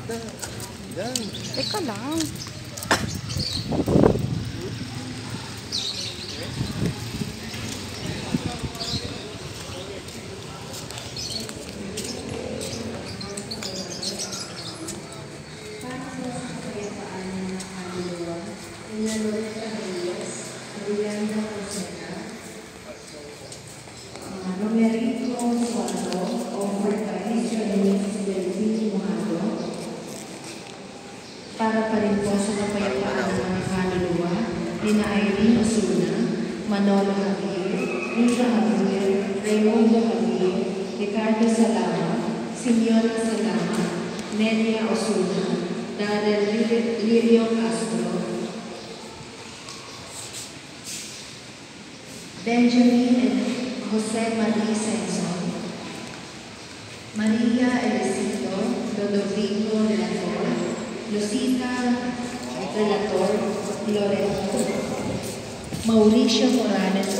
Yan. Teka lang. Para pa rin po sa kapayapaan ng mga kaluluwa, nina Irene Osuna, Manolo Javier, Rita Javier, Raimundo Javier, Ricardo Salama, Simeona Salama, Nelia Osuna, Darrell Lirio Castro, Benjamin and Jose Marie Senson, Maria Elisito, Lodovico Relator, Lucita Relator, Loreto, Mauricio Morales